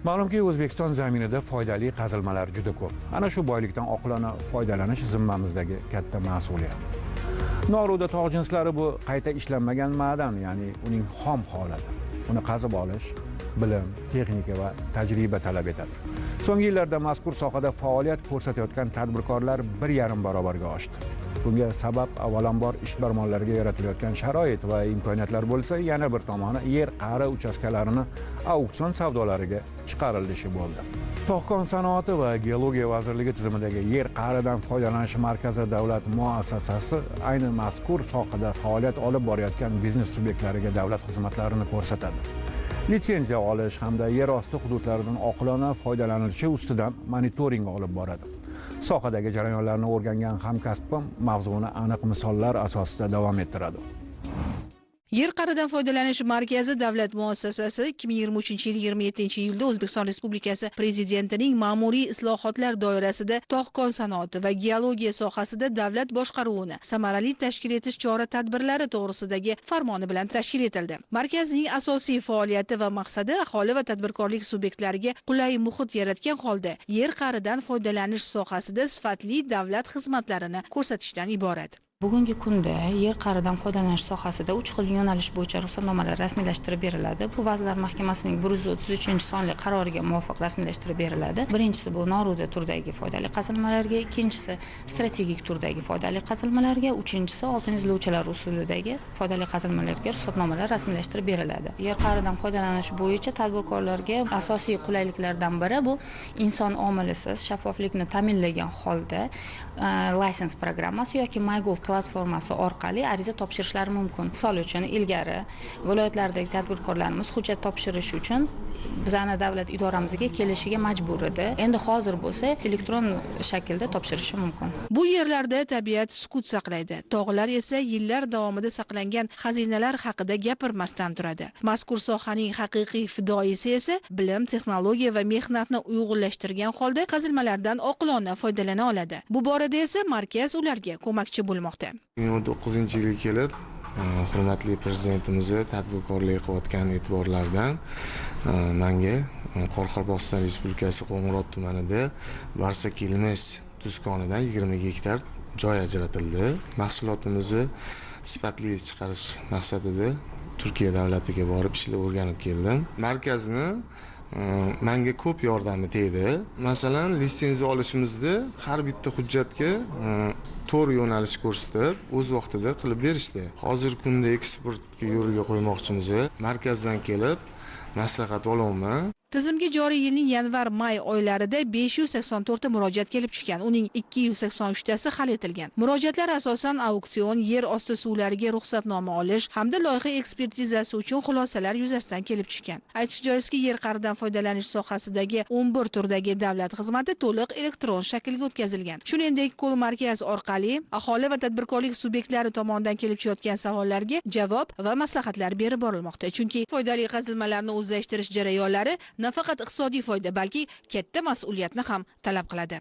Ma'lumki, O'zbekiston zaminida foydali qazilmalar juda ko'p. Ana shu boylikdan oqilona foydalanish zimmamizdagi katta mas'uliyat. Noruda tog' jinslari bu qayta ishlanmagan ma'dan, ya'ni uning xom holati. Uni qazib olish bilim, texnika va tajriba talab etadi. So'nggi yillarda mazkur sohada faoliyat ko'rsatayotgan tadbirkorlar 1,5 barobarga oshdi. Bunga sabab avvalambor ishbilarmonlarga yaratilayotgan sharoit va imkoniyatlar bo'lsa, yana bir tomoni yer qa'ri uchastkalarini auksion savdolariga chiqarilishi bo'ldi. Tog' sanoati va geologiya vazirligi tizimidagi yer qa'ridan foydalanish markazi davlat muassasasi ayni mazkur sohada faoliyat olib borayotgan biznes subyektlariga davlat xizmatlarini ko'rsatadi. Litsenziya olish hamda yer osti hududlaridan oqilona foydalanilishi ustidan monitoring olib boradi. Sohadagi jarayonlarni o'rgangan hamkasbim mavzuni aniq misollar asosida davom ettiradi. Yer qa'ridan foydalanish markazi davlat muassasasi 2023-yil 27-iyulda O'zbekiston Respublikasi Prezidentining ma'muriy islohotlar doirasida tog' sanoati va geologiya sohasida davlat boshqaruvini samarali tashkil etish chora-tadbirlari to'g'risidagi farmoni bilan tashkil etildi. Markazning asosiy faoliyati va maqsadi aholi va tadbirkorlik subyektlariga qulay muhit yaratgan holda yer qa'ridan foydalanish sohasida sifatli davlat xizmatlarini ko'rsatishdan iborat. Bugungi kunda yer qa'ridan foydalanish sohasida 3 xil yo'nalish bo'yicha ruxsatnomalar rasmiylashtirib beriladi. Bu Vazirlar Mahkamasining 133-sonli qaroriga muvofiq rasmiylashtirib beriladi. Birinchisi bu noruda turdagi foydali qazilmalarga, ikkinchisi strategik turdagi foydali qazilmalarga, uchinchisi oltin izlovchilar usulidagi foydali qazilmalarga ruxsatnomalar rasmiylashtirib beriladi. Yer qa'ridan foydalanish bo'yicha tadbirkorlarga asosiy qulayliklardan biri bu inson omilisiz shaffoflikni ta'minlagan holda lisens programmasi yoki MyGov platformasi orqali ariza topshirishlari mumkin. Misol uchun, ilgari viloyatlardagi tadbirkorlarimiz hujjat topshirish uchun bizani davlat idoramizga kelishiga majbur edi. Endi hozir bo'lsa elektron shaklda topshirishi mumkin. Bu yerlarda tabiat sukut saqlaydi. Tog'lar esa yillar davomida saqlangan xazinalar haqida gapirmasdan turadi. Mazkur sohaning haqiqiy fidoyisi esa bilim, texnologiya va mehnatni uyg'unlashtirgan holda qazilmalardan oqilona foydalana oladi. Bu borada esa markaz ularga ko'makchi bo'lmoqda. 2019-yilga kelib, hurmatli prezidentimizni tadbirkorlik qilayotgan e'tiborlaridan menga Qoraqalpog'iston Respublikasi Qo'ng'irot tumanida Barsakilmes tuzkonidan 20 gektar joy ajratildi. Mahsulotimizni sifatli chiqarish maqsadida Turkiya davlatiga borib ishlar o'rganib keldim. Markazni menga ko'p yordami tegdi. Masalan, litsenziya olishimizda har bitta hujjatga to'g'ri yo'nalish ko'rsatib, o'z vaqtida qilib berishdi. Hozirgi kunda eksportga yo'lga qo'ymoqchimiz. Markazdan kelib maslahat olaman. Tizimga joriy yilning yanvar-may oylarida 584 ta murojaat kelib tushgan. Uning 283 tasi hal etilgan. Murojaatlar asosan auksion, yer osti suvlariga ruxsatnoma olish hamda loyiha ekspertizasi uchun xulosalar yuzasidan kelib tushgan. Aytish joizki, yer qa'ridan foydalanish sohasidagi 11 turdagi davlat xizmati to'liq elektron shaklga o'tkazilgan. Shuningdek, qo'l markaz orqali aholi va tadbirkorlik subyektlari tomonidan kelib tushayotgan savollarga javob va maslahatlar berib borilmoqda. Chunki foydali qazilmalarni o'zlashtirish jarayonlari nafaqat iqtisodiy foyda, balki katta mas'uliyatni ham talab qiladi.